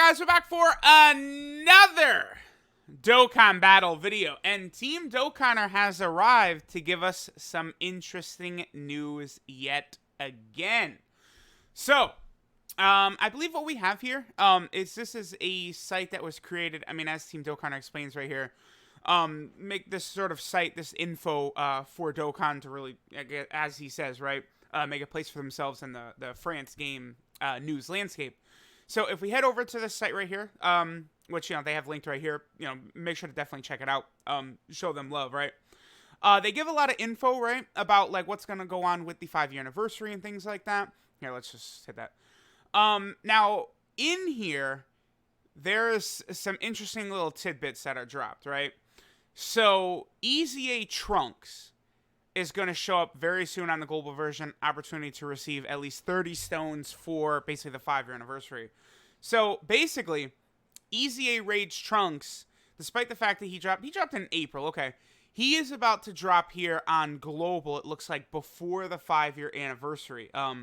guys? We're back for another Dokkan battle video, and Team Dokkaner has arrived to give us some interesting news yet again. So, I believe what we have here, is this is a site that was created, as Team Dokkaner explains right here, make this sort of site, this info, for Dokkan to really, as he says, right, make a place for themselves in the France game, news landscape. So if we head over to this site right here, which, they have linked right here, make sure to definitely check it out, show them love, right? They give a lot of info, right, about, like, what's going to go on with the 5-year anniversary and things like that. Here, let's just hit that. Now, in here, there's some interesting little tidbits that are dropped, right? So, EZA Trunks is going to show up very soon on the global version, opportunity to receive at least 30 stones for basically the 5-year anniversary. So basically, EZA Rage Trunks, despite the fact that he dropped in April, okay, he is about to drop here on global, it looks like, before the 5-year anniversary. Now,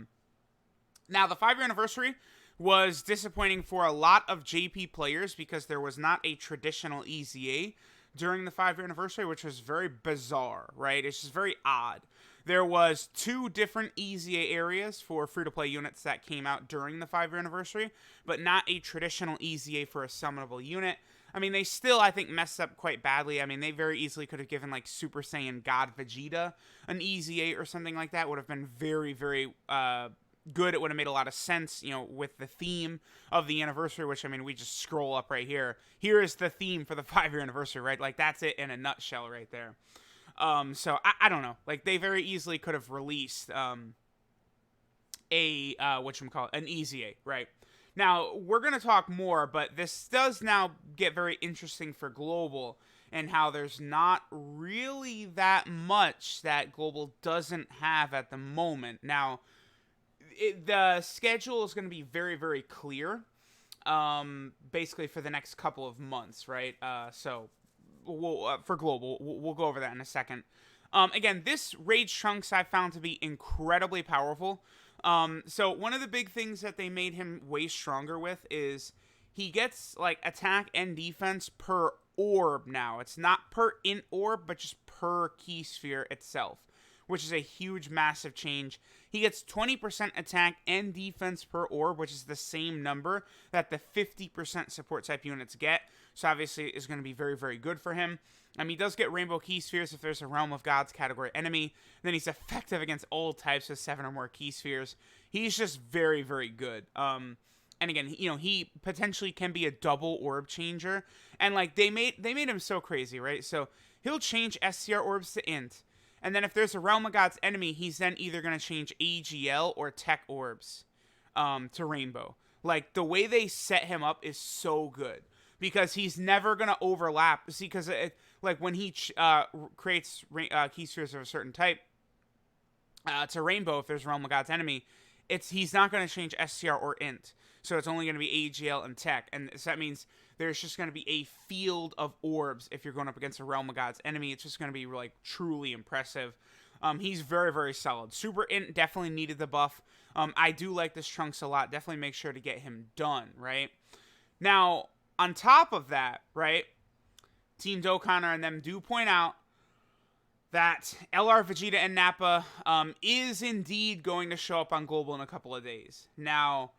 the 5-year anniversary was disappointing for a lot of JP players because there was not a traditional EZA during the 5-year anniversary, which was very bizarre, right? It's just very odd. There was 2 different EZA areas for free-to-play units that came out during the 5-year anniversary, but not a traditional EZA for a summonable unit. They still, I think, messed up quite badly. They very easily could have given, like, Super Saiyan God Vegeta an EZA or something like that. Would have been very, very, good. It would have made a lot of sense, with the theme of the anniversary, which, we just scroll up right here. Here is the theme for the 5-year anniversary, right? Like, that's it in a nutshell right there. So, I don't know. Like, they very easily could have released, an EZA, right? Now, we're going to talk more, but this does now get very interesting for global, and how there's not really that much that global doesn't have at the moment. Now, the schedule is going to be very, very clear, basically for the next couple of months, right? So, for global, we'll go over that in a second. Again, this Rage Trunks I found to be incredibly powerful. So, one of the big things that they made him way stronger with is he gets, like, attack and defense per orb now. It's not per int orb, but just per key sphere itself, which is a huge, massive change. He gets 20% attack and defense per orb, which is the same number that the 50% support type units get. So obviously is going to be very, very good for him. He does get Rainbow Key Spheres if there's a Realm of Gods category enemy. Then he's effective against all types with 7 or more Key Spheres. He's just very, very good. And again, he potentially can be a double orb changer. And like they made him so crazy, right? So he'll change SCR orbs to int. And then if there's a Realm of Gods enemy, he's then either going to change AGL or Tech Orbs to Rainbow. Like, the way they set him up is so good. Because he's never going to overlap. See, because, when he creates key spheres of a certain type to Rainbow, if there's a Realm of Gods enemy, he's not going to change SCR or int. So it's only going to be AGL and Tech. And so that means there's just going to be a field of orbs if you're going up against a Realm of Gods enemy. It's just going to be, like, truly impressive. He's very, very solid. Super int definitely needed the buff. I do like this Trunks a lot. Definitely make sure to get him done, right? Now, on top of that, right, Team Dokkaner and them do point out that LR VEGETA and Nappa is indeed going to show up on global in a couple of days. Now,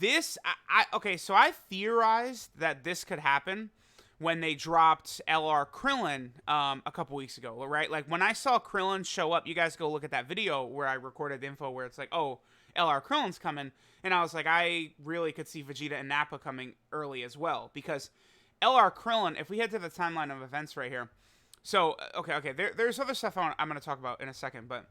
so I theorized that this could happen when they dropped LR Krillin a couple weeks ago, right? Like, when I saw Krillin show up, you guys go look at that video where I recorded the info where it's like, oh, LR Krillin's coming, and I was like, I really could see VEGETA and Nappa coming early as well, because LR Krillin, if we head to the timeline of events right here, so, okay, there's other stuff I'm going to talk about in a second, but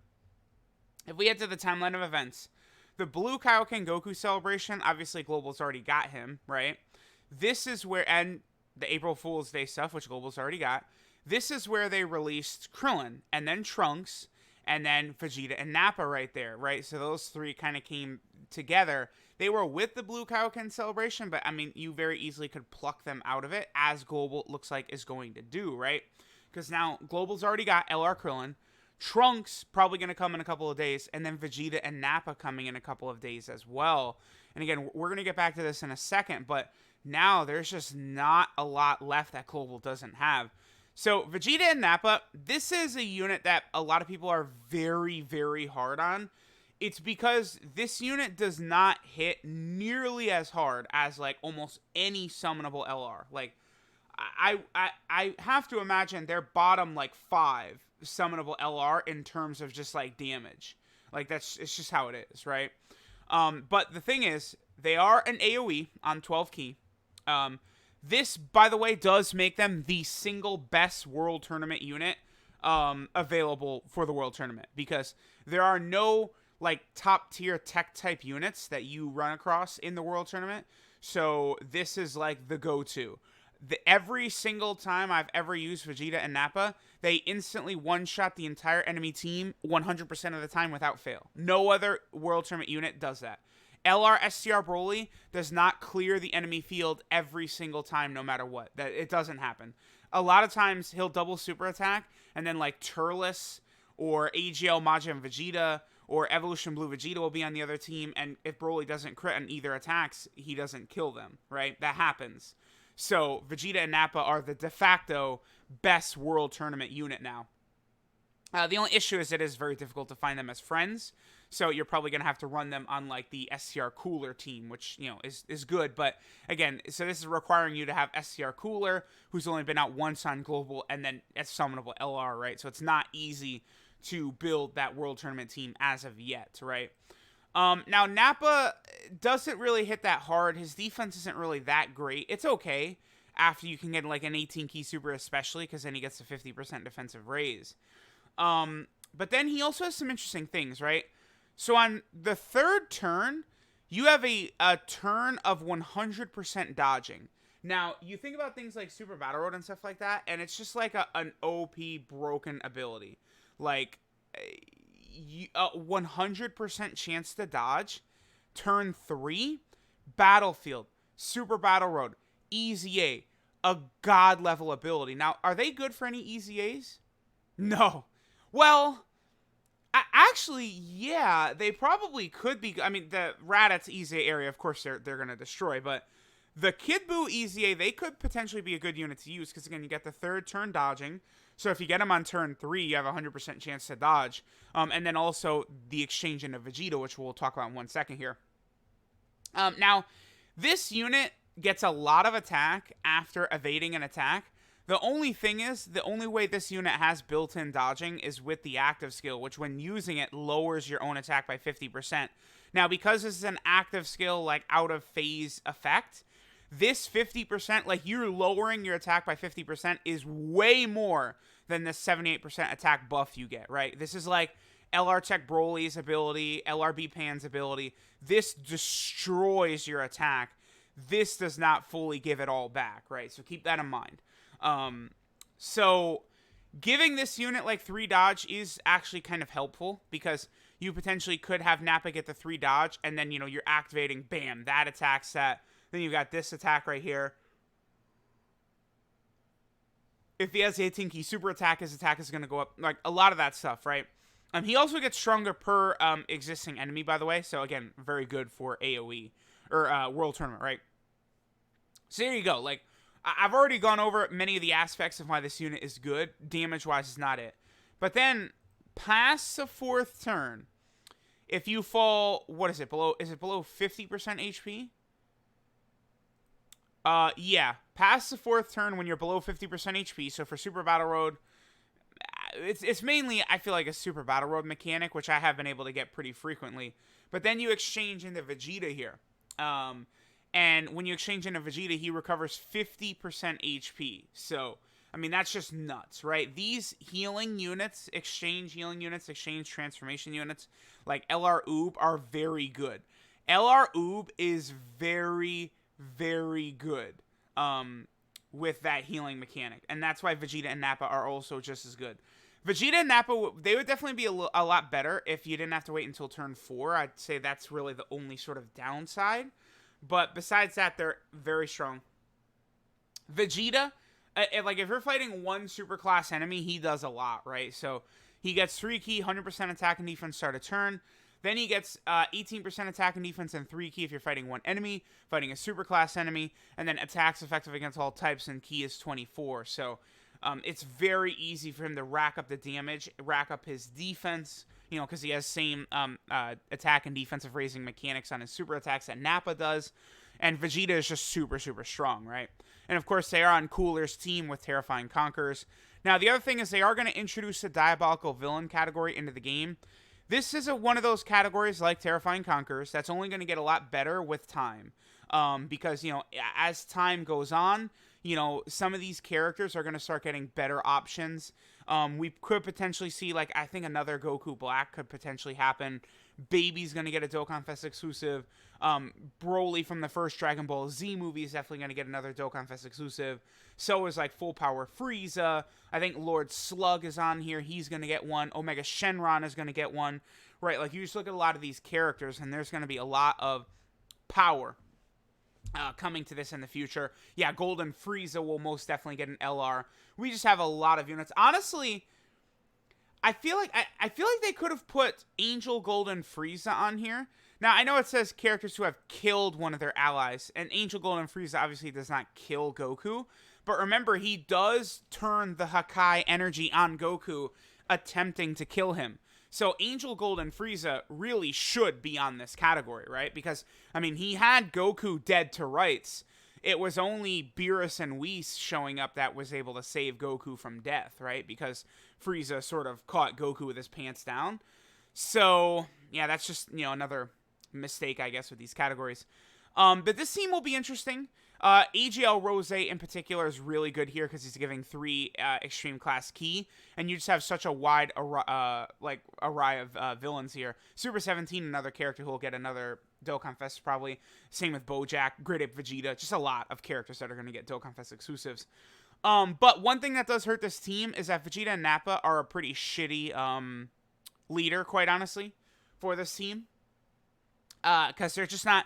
if we head to the timeline of events, the Blue Kaioken Goku celebration, obviously Global's already got him, right? This is where, and the April Fool's Day stuff, which Global's already got, this is where they released Krillin, and then Trunks, and then VEGETA and Nappa right there, right? So those 3 kind of came together. They were with the Blue Kaioken celebration, but, you very easily could pluck them out of it, as Global looks like is going to do, right? Because now Global's already got LR Krillin, Trunks probably going to come in a couple of days, and then VEGETA and Nappa coming in a couple of days as well. And again, we're going to get back to this in a second, but now there's just not a lot left that Global doesn't have. So Vegeta and Nappa, this is a unit that a lot of people are very, very hard on. It's because this unit does not hit nearly as hard as like almost any summonable LR. Like I have to imagine their bottom like 5 summonable LR in terms of just like damage. Like it's just how it is, right? But the thing is, they are an AoE on 12 key. This, by the way, does make them the single best World Tournament unit available for the World Tournament, because there are no like top tier tech type units that you run across in the World Tournament. So this is like the go-to. Every single time I've ever used Vegeta and Nappa, they instantly one-shot the entire enemy team 100% of the time without fail. No other World Tournament unit does that. LR STR Broly does not clear the enemy field every single time, no matter what. That it doesn't happen. A lot of times he'll double super attack, and then like Turles or AGL Majin Vegeta or Evolution Blue Vegeta will be on the other team, and if Broly doesn't crit on either attacks, he doesn't kill them, right? That happens. So Vegeta and Nappa are the de facto best World Tournament unit now. The only issue is it is very difficult to find them as friends, so you're probably going to have to run them on like the SCR Cooler team, which, you know, is good. But again, so this is requiring you to have SCR Cooler, who's only been out once on Global, and then it's summonable LR, right? So it's not easy to build that World Tournament team as of yet, right? Now, Nappa doesn't really hit that hard. His defense isn't really that great. It's okay after you can get like an 18 key super, especially because then he gets a 50% defensive raise. But then he also has some interesting things, right? So on the third turn, you have a turn of 100% dodging. Now, you think about things like Super Battle Road and stuff like that, and it's just like an OP broken ability. Like, 100% chance to dodge. Turn 3, Battlefield, Super Battle Road, EZA, a god level ability. Now, are they good for any EZAs? No. Well, actually, yeah, they probably could be. I mean, the Raditz EZA area, of course, they're going to destroy, but the Kid Buu EZA, they could potentially be a good unit to use, because, again, you get the third turn dodging, so if you get them on turn 3, you have a 100% chance to dodge, and then also the exchange into Vegeta, which we'll talk about in 1 second here. Now, this unit gets a lot of attack after evading an attack. The only thing is, the only way this unit has built-in dodging is with the active skill, which when using it lowers your own attack by 50%. Now, because this is an active skill, like out of phase effect, this 50%, like you're lowering your attack by 50%, is way more than the 78% attack buff you get, right? This is like LR Tech Broly's ability, LRB Pan's ability. This destroys your attack. This does not fully give it all back, right? So keep that in mind. So giving this unit like 3 dodge is actually kind of helpful, because you potentially could have Nappa get the 3 dodge, and then, you know, you're activating, bam, that attack set. Then you've got this attack right here. If he has the 18 key super attack, his attack is going to go up. Like, a lot of that stuff, right? He also gets stronger per existing enemy, by the way. So, again, very good for AoE. Or World Tournament, right? So, there you go. Like, I've already gone over many of the aspects of why this unit is good. Damage-wise is not it. But then, past the 4th turn, if you fall, what is it, is it below 50% HP? Yeah, past the 4th turn when you're below 50% HP, so for Super Battle Road, it's mainly, I feel like, a Super Battle Road mechanic, which I have been able to get pretty frequently. But then you exchange into Vegeta here. And when you exchange into Vegeta, he recovers 50% HP. So, I mean, that's just nuts, right? These healing units, exchange transformation units, like LR Oob, are very good. LR Oob is very, very good with that healing mechanic. And that's why Vegeta and Nappa are also just as good. Vegeta and Nappa, they would definitely be a lot better if you didn't have to wait until turn 4. I'd say that's really the only sort of downside. But besides that, they're very strong. Vegeta, like if you're fighting one superclass enemy, he does a lot, right? So he gets 3 key, 100% attack and defense start a turn. Then he gets 18% attack and defense and 3 key if you're fighting one enemy, fighting a superclass enemy, and then attacks effective against all types, and key is 24. So it's very easy for him to rack up the damage, rack up his defense, because he has same attack and defensive raising mechanics on his super attacks that Nappa does. And Vegeta is just super, super strong, right? And of course, they are on Cooler's team with Terrifying Conquerors. Now, the other thing is they are going to introduce a Diabolical Villain category into the game. This is one of those categories like Terrifying Conquerors that's only going to get a lot better with time. Because, as time goes on, some of these characters are going to start getting better options. We could potentially see, I think another Goku Black could potentially happen. Baby's going to get a Dokkan Fest exclusive. Broly from the first Dragon Ball Z movie is definitely going to get another Dokkan Fest exclusive. So is Full Power Frieza. I think Lord Slug is on here. He's going to get one. Omega Shenron is going to get one. Right, you just look at a lot of these characters, and there's going to be a lot of power coming to this in the future. Yeah, Golden Frieza will most definitely get an LR. We just have a lot of units. Honestly, I feel like they could have put Angel Golden Frieza on here. Now, I know it says characters who have killed one of their allies, and Angel Golden Frieza obviously does not kill Goku, but remember, he does turn the Hakai energy on Goku, attempting to kill him. So Angel Golden Frieza really should be on this category, right? Because, he had Goku dead to rights. It was only Beerus and Whis showing up that was able to save Goku from death, right? Because Frieza sort of caught Goku with his pants down. So, yeah, that's just, another mistake, I guess, with these categories. But this team will be interesting. AGL Rose in particular is really good here because he's giving 3 extreme class key, and you just have such a wide array of villains here. Super 17, another character who will get another Dokkan Fest probably. Same with Bojack, Grid Ape Vegeta, just a lot of characters that are going to get Dokkan Fest exclusives. But one thing that does hurt this team is that Vegeta and Nappa are a pretty shitty leader, quite honestly, for this team. Because they're just not...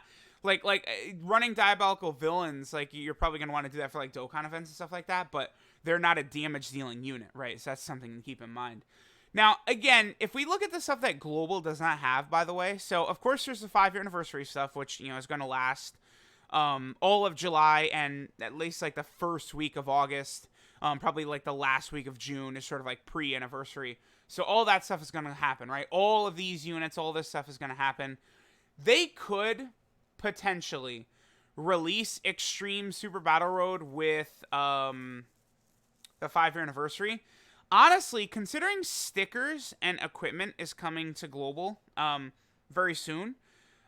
running Diabolical Villains, you're probably going to want to do that for, Dokkan events and stuff like that, but they're not a damage-dealing unit, right? So that's something to keep in mind. Now, again, if we look at the stuff that Global does not have, by the way, so, of course, there's the 5-year anniversary stuff, which, is going to last all of July and at least, the first week of August, probably, the last week of June is sort of, pre-anniversary. So all that stuff is going to happen, right? All of these units, all this stuff is going to happen. They could... potentially release Extreme Super Battle Road with the 5-year anniversary. Honestly, considering stickers and equipment is coming to Global very soon,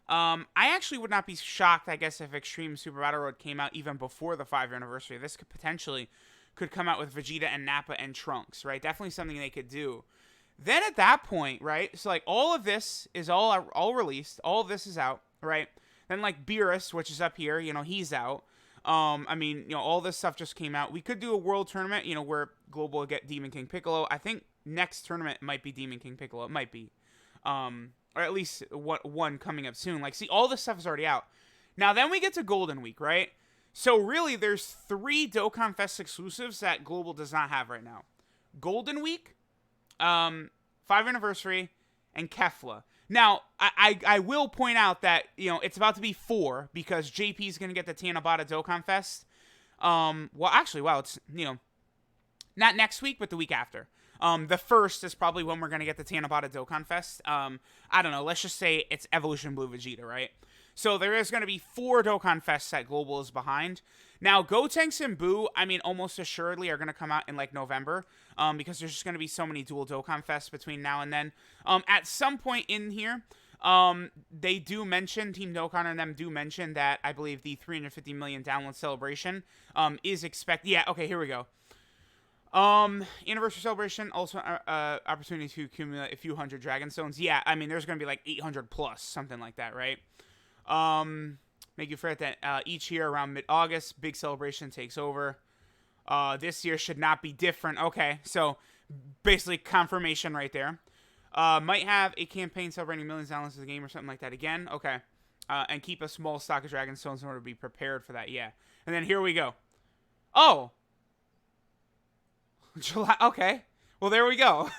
I actually would not be shocked, I guess, if Extreme Super Battle Road came out even before the 5-year anniversary. This could potentially come out with Vegeta and Nappa and Trunks, right? Definitely something they could do. Then at that point, right, so all of this is all released, all of this is out, right? Then Beerus, which is up here, he's out. All this stuff just came out. We could do a world tournament, where Global will get Demon King Piccolo. I think next tournament might be Demon King Piccolo. It might be. Or at least one coming up soon. See, all this stuff is already out. Now, then we get to Golden Week, right? So, really, there's 3 Dokkan Fest exclusives that Global does not have right now. Golden Week, 5th Anniversary, and Kefla. Now, I will point out that, it's about to be 4 because JP is going to get the Tanabata Dokkan Fest. It's, not next week, but the week after. The 1st is probably when we're going to get the Tanabata Dokkan Fest. I don't know. Let's just say it's Evolution Blue Vegeta, right? So there is going to be 4 Dokkan Fests that Global is behind. Now, Gotenks and Boo, almost assuredly are going to come out in November, because there's just going to be so many dual Dokkan Fests between now and then. At some point in here, they do mention, Team Dokkan and them do mention that I believe the 350 million download celebration is expected. Yeah, okay, here we go. Anniversary celebration, also opportunity to accumulate a few hundred Dragon Stones. Yeah, there's going to be 800 plus, something like that, right? Make you forget that each year around mid-August, big celebration takes over. This year should not be different. Okay, so basically confirmation right there. Might have a campaign celebrating millions of downloads of the game or something like that again. Okay. And keep a small stock of Dragon Stones in order to be prepared for that. Yeah. And then here we go. Oh! July. Okay. Well, there we go.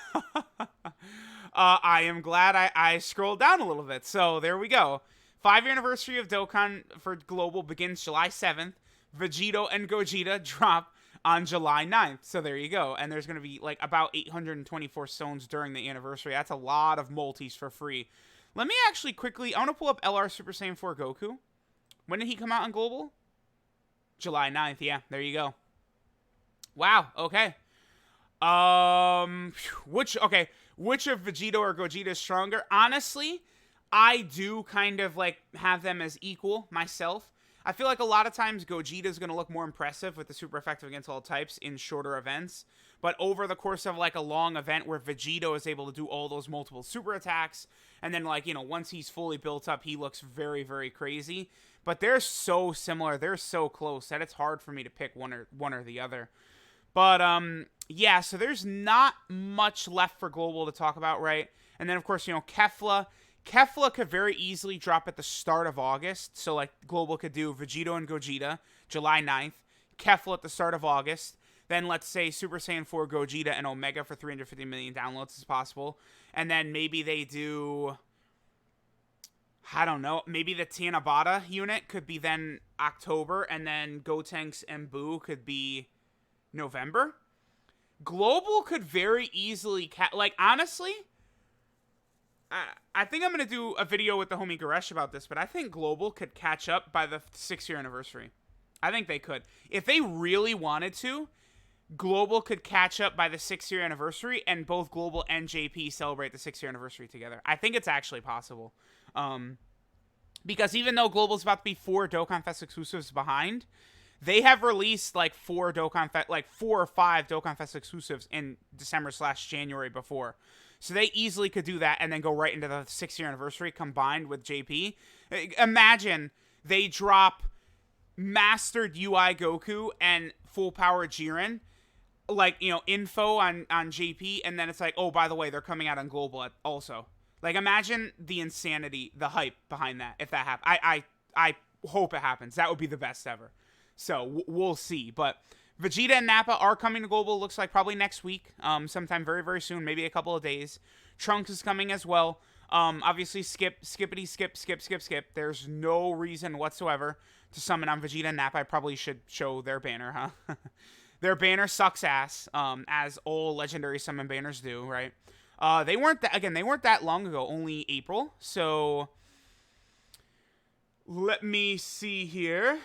I am glad I scrolled down a little bit. So there we go. 5-year anniversary of Dokkan for Global begins July 7th. Vegito and Gogeta drop on July 9th. So there you go. And there's going to be like about 824 stones during the anniversary. That's a lot of multis for free. Let me actually quickly, I want to pull up LR Super Saiyan 4 Goku. When did he come out on Global? July 9th. Yeah, there you go. Wow, okay. Which of Vegito or Gogeta is stronger? Honestly, I do kind of like have them as equal myself. I feel like a lot of times Gogeta is going to look more impressive with the super effective against all types in shorter events. But over the course of like a long event where Vegito is able to do all those multiple super attacks, and then like, you know, once he's fully built up, he looks very, very crazy. But they're so similar, they're so close that it's hard for me to pick one or the other. But yeah, so there's not much left for Global to talk about, right? And then of course, you know, Kefla could very easily drop at the start of August. So, like, Global could do Vegito and Gogeta, July 9th. Kefla at the start of August. Then, let's say, Super Saiyan 4 Gogeta and Omega for 350 million downloads is possible. And then maybe they do, I don't know, maybe the Tianabata unit could be then October. And then Gotenks and Buu could be November. Global could very easily, like, honestly, I think I'm going to do a video with the homie Garesh about this, but I think Global could catch up by the 6-year anniversary. I think they could. If they really wanted to, Global could catch up by the 6-year anniversary, and both Global and JP celebrate the 6-year anniversary together. I think it's actually possible. Because even though Global's about to be 4 Dokkan Fest exclusives behind, they have released like 4 or 5 Dokkan Fest exclusives in December/January before. So they easily could do that and then go right into the 6-year anniversary combined with JP. Imagine they drop Mastered UI Goku and Full Power Jiren, like, you know, info on JP, and then it's like, oh, by the way, they're coming out on Global also. Like, imagine the insanity, the hype behind that, if that happens. I hope it happens. That would be the best ever. So, we'll see. But Vegeta and Nappa are coming to Global, looks like probably next week, sometime very, very soon, maybe a couple of days. Trunks is coming as well. Obviously, skip. There's no reason whatsoever to summon on Vegeta and Nappa. I probably should show their banner, huh? Their banner sucks ass, as all legendary summon banners do, right? They weren't that long ago, only April, so let me see here.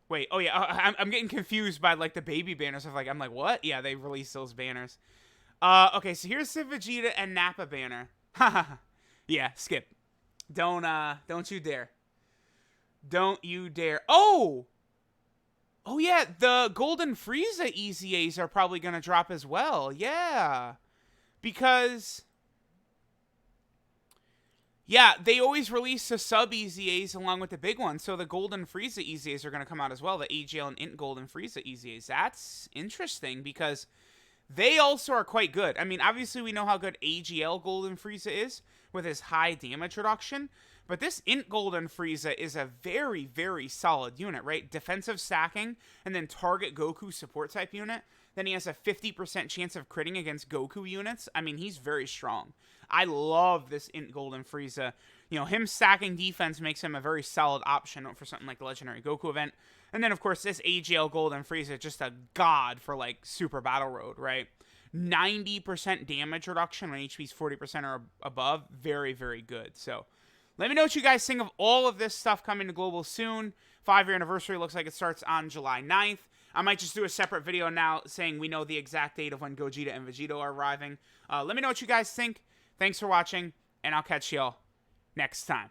Wait, oh yeah, I'm getting confused by, like, the baby banners. I'm like, what? Yeah, they released those banners. Okay, so here's the Vegeta and Nappa banner. Yeah, skip. Don't you dare. Don't you dare. Oh! Oh yeah, the Golden Frieza EZAs are probably gonna drop as well. Yeah. Because, yeah, they always release the sub EZAs along with the big ones, so the Golden Frieza EZAs are going to come out as well, the AGL and Int Golden Frieza EZAs. That's interesting, because they also are quite good. I mean, obviously we know how good AGL Golden Frieza is, with his high damage reduction, but this Int Golden Frieza is a very, very solid unit, right? Defensive stacking, and then target Goku support type unit. Then he has a 50% chance of critting against Goku units. I mean, he's very strong. I love this Int Golden Frieza. You know, him stacking defense makes him a very solid option for something like the Legendary Goku event. And then, of course, this AGL Golden Frieza, just a god for, like, Super Battle Road, right? 90% damage reduction when HP's 40% or above. Very, very good. So, let me know what you guys think of all of this stuff coming to Global soon. 5-year anniversary looks like it starts on July 9th. I might just do a separate video now saying we know the exact date of when Gogeta and Vegito are arriving. Let me know what you guys think. Thanks for watching, and I'll catch y'all next time.